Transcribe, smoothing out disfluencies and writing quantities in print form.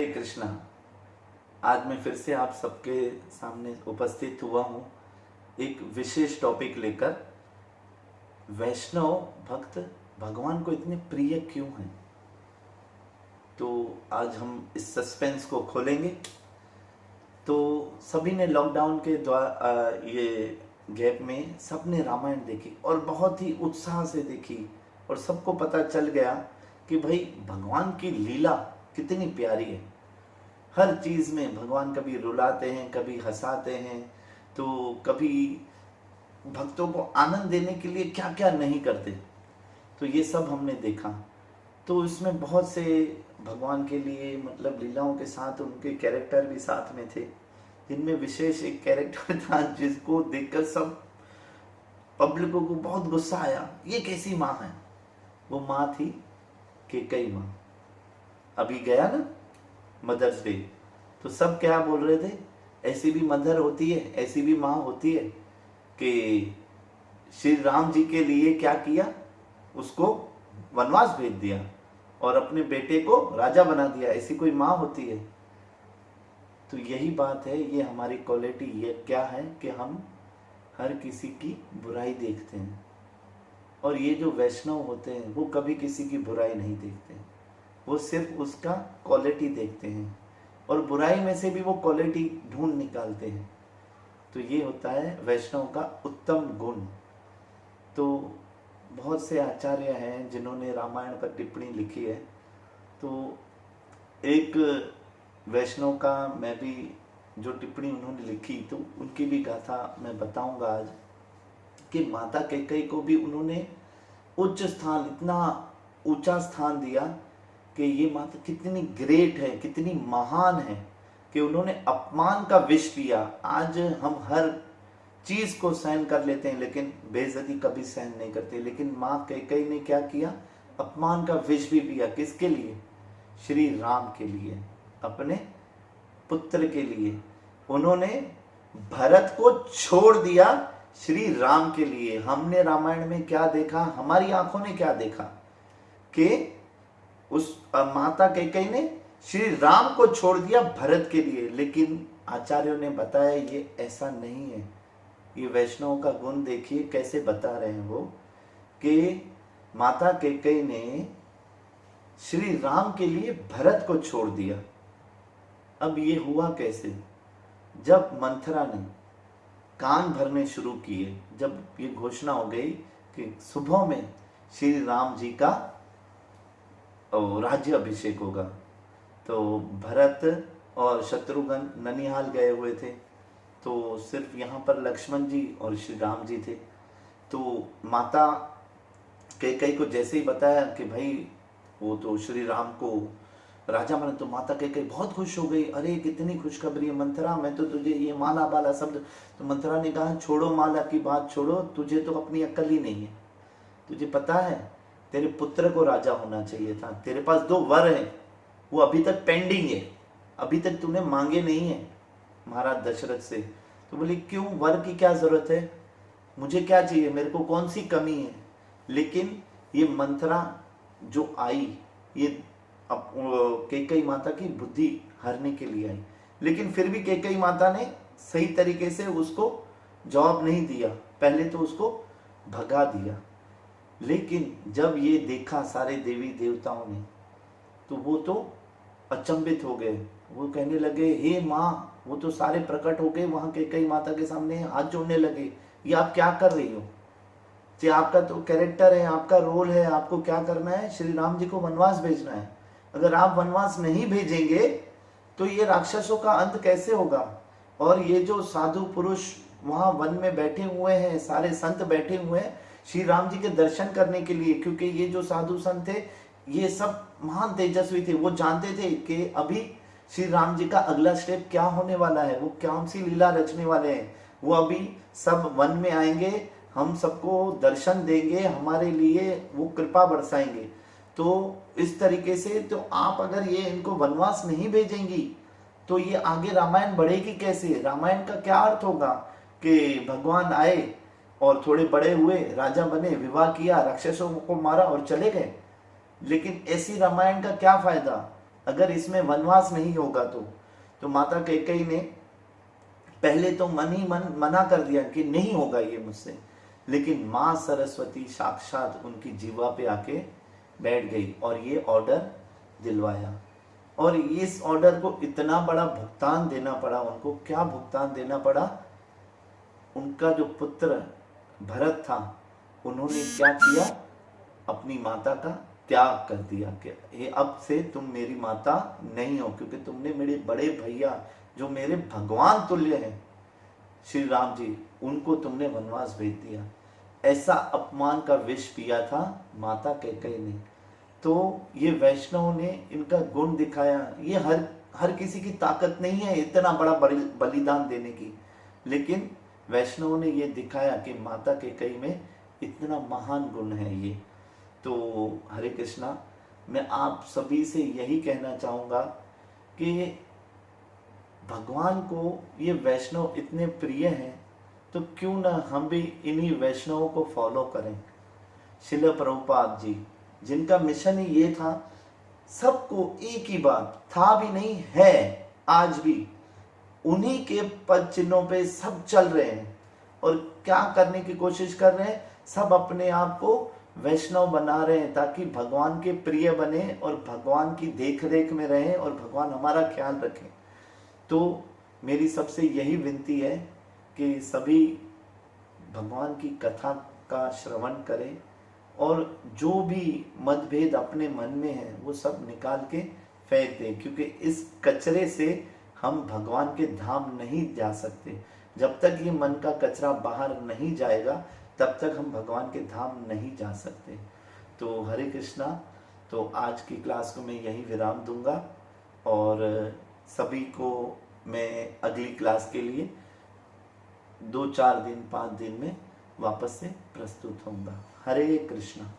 हरे कृष्णा। आज मैं फिर से आप सबके सामने उपस्थित हुआ हूँ एक विशेष टॉपिक लेकर। वैष्णव भक्त भगवान को इतने प्रिय क्यों हैं? तो आज हम इस सस्पेंस को खोलेंगे। तो सभी ने लॉकडाउन के ये गैप में सबने रामायण देखी और बहुत ही उत्साह से देखी और सबको पता चल गया कि भाई भगवान की लीला कितनी प्यारी है। हर चीज़ में भगवान कभी रुलाते हैं, कभी हंसाते हैं, तो कभी भक्तों को आनंद देने के लिए क्या क्या नहीं करते। तो ये सब हमने देखा। तो इसमें बहुत से भगवान के लिए मतलब लीलाओं के साथ उनके कैरेक्टर भी साथ में थे, जिनमें विशेष एक कैरेक्टर था जिसको देखकर सब पब्लिकों को बहुत गुस्सा आया। ये कैसी माँ है? वो माँ थी कैकेयी माँ। अभी गया ना मदर्स डे, तो सब क्या बोल रहे थे, ऐसी भी मदर होती है, ऐसी भी माँ होती है कि श्री राम जी के लिए क्या किया, उसको वनवास भेज दिया और अपने बेटे को राजा बना दिया। ऐसी कोई माँ होती है? तो यही बात है, ये हमारी क्वालिटी ये क्या है कि हम हर किसी की बुराई देखते हैं। और ये जो वैष्णव होते हैं वो कभी किसी की बुराई नहीं देखते, वो सिर्फ उसका क्वालिटी देखते हैं और बुराई में से भी वो क्वालिटी ढूंढ निकालते हैं। तो ये होता है वैष्णव का उत्तम गुण। तो बहुत से आचार्य हैं जिन्होंने रामायण पर टिप्पणी लिखी है। तो एक वैष्णव का मैं भी जो टिप्पणी उन्होंने लिखी, तो उनकी भी गाथा मैं बताऊंगा आज कि माता कैकेयी को भी उन्होंने उच्च स्थान, इतना ऊंचा स्थान दिया कि ये माता कितनी ग्रेट है, कितनी महान है कि उन्होंने अपमान का विष पिया। आज हम हर चीज को सहन कर लेते हैं लेकिन बेइज्जती कभी सहन नहीं करते, लेकिन माँ कैकेयी ने क्या किया, अपमान का विष भी पिया। किसके लिए? श्री राम के लिए, अपने पुत्र के लिए। उन्होंने भरत को छोड़ दिया श्री राम के लिए। हमने रामायण में क्या देखा, हमारी आंखों ने क्या देखा कि उस माता कैकेयी ने श्री राम को छोड़ दिया भरत के लिए। लेकिन आचार्यों ने बताया ये ऐसा नहीं है। ये वैष्णव का गुण देखिए कैसे बता रहे हैं वो, कि माता कैकेयी ने श्री राम के लिए भरत को छोड़ दिया। अब ये हुआ कैसे? जब मंथरा ने कान भरने शुरू किए, जब ये घोषणा हो गई कि सुबह में श्री राम जी का राज्य अभिषेक होगा, तो भरत और शत्रुघ्न ननिहाल गए हुए थे। तो सिर्फ यहाँ पर लक्ष्मण जी और श्री राम जी थे। तो माता कैकेयी को जैसे ही बताया कि भाई वो तो श्री राम को राजा बने, तो माता कैकेयी बहुत खुश हो गई। अरे कितनी खुशखबरी है मंथरा, मैं तो तुझे ये माला बाला शब्द। तो मंथरा ने कहा छोड़ो माला की बात छोड़ो, तुझे तो अपनी अक्ल ही नहीं है। तुझे पता है तेरे पुत्र को राजा होना चाहिए था, तेरे पास 2 वर हैं, वो अभी तक पेंडिंग है, अभी तक तूने मांगे नहीं है महाराज दशरथ से। तो बोली क्यों, वर की क्या जरूरत है, मुझे क्या चाहिए, मेरे को कौन सी कमी है। लेकिन ये मंथरा जो आई, ये अब कैकेयी माता की बुद्धि हरने के लिए आई, लेकिन फिर भी कैकेयी माता ने सही तरीके से उसको जवाब नहीं दिया, पहले तो उसको भगा दिया। लेकिन जब ये देखा सारे देवी देवताओं ने, तो वो तो अचंभित हो गए। वो कहने लगे हे माँ, वो तो सारे प्रकट हो गए वहां कैकेयी माता के सामने, हाथ जोड़ने लगे, ये आप क्या कर रही हो? ये आपका तो कैरेक्टर है, आपका रोल है, आपको क्या करना है, श्री राम जी को वनवास भेजना है। अगर आप वनवास नहीं भेजेंगे तो ये राक्षसों का अंत कैसे होगा? और ये जो साधु पुरुष वहां वन में बैठे हुए हैं, सारे संत बैठे हुए हैं श्री राम जी के दर्शन करने के लिए, क्योंकि ये जो साधु संत थे ये सब महान तेजस्वी थे। वो जानते थे कि अभी श्री राम जी का अगला स्टेप क्या होने वाला है, वो कौन सी लीला रचने वाले हैं। वो अभी सब वन में आएंगे, हम सबको दर्शन देंगे, हमारे लिए वो कृपा बरसाएंगे। तो इस तरीके से तो आप अगर ये इनको वनवास नहीं भेजेंगी तो ये आगे रामायण बढ़ेगी कैसे? रामायण का क्या अर्थ होगा कि भगवान आए और थोड़े बड़े हुए, राजा बने, विवाह किया, राक्षसों को मारा और चले गए। लेकिन ऐसी रामायण का क्या फायदा? अगर इसमें वनवास नहीं होगा तो माता कैकेयी ने पहले तो मन ही मन मना कर दिया कि नहीं होगा ये मुझसे, लेकिन माँ सरस्वती साक्षात उनकी जीवा पे आके बैठ गई और ये ऑर्डर दिलवाया। और इस ऑर्डर को इतना बड़ा भुगतान देना पड़ा उनको। क्या भुगतान देना पड़ा? उनका जो पुत्र भरत था, उन्होंने क्या किया? अपनी माता का त्याग कर दिया कि ये अब से तुम मेरी माता नहीं हो, क्योंकि तुमने मेरे बड़े भैया जो मेरे भगवान तुल्य हैं श्री राम जी, उनको तुमने वनवास भेज दिया। ऐसा अपमान का विष पिया था माता कैकेयी ने। तो ये वैष्णव ने इनका गुण दिखाया। ये हर किसी की ताकत नहीं है इतना बड़ा बलिदान देने की, लेकिन वैष्णव ने ये दिखाया कि माता कैकेयी में इतना महान गुण है ये। तो हरे कृष्णा, मैं आप सभी से यही कहना चाहूँगा कि भगवान को ये वैष्णव इतने प्रिय हैं, तो क्यों ना हम भी इन्हीं वैष्णवों को फॉलो करें। श्रील प्रभुपाद जी, जिनका मिशन ही ये था, सबको एक ही बात, था भी नहीं है आज भी, उन्हीं के पद चिन्हों पे सब चल रहे हैं। और क्या करने की कोशिश कर रहे हैं? सब अपने आप को वैष्णव बना रहे हैं ताकि भगवान के प्रिय बने और भगवान की देख रेख में रहें और भगवान हमारा ख्याल रखें। तो मेरी सबसे यही विनती है कि सभी भगवान की कथा का श्रवण करें और जो भी मतभेद अपने मन में है वो सब निकाल के फेंक दें, क्योंकि इस कचरे से हम भगवान के धाम नहीं जा सकते। जब तक ये मन का कचरा बाहर नहीं जाएगा तब तक हम भगवान के धाम नहीं जा सकते। तो हरे कृष्णा, तो आज की क्लास को मैं यही विराम दूंगा और सभी को मैं अगली क्लास के लिए 2-4 दिन 5 दिन में वापस से प्रस्तुत होऊंगा। हरे कृष्णा।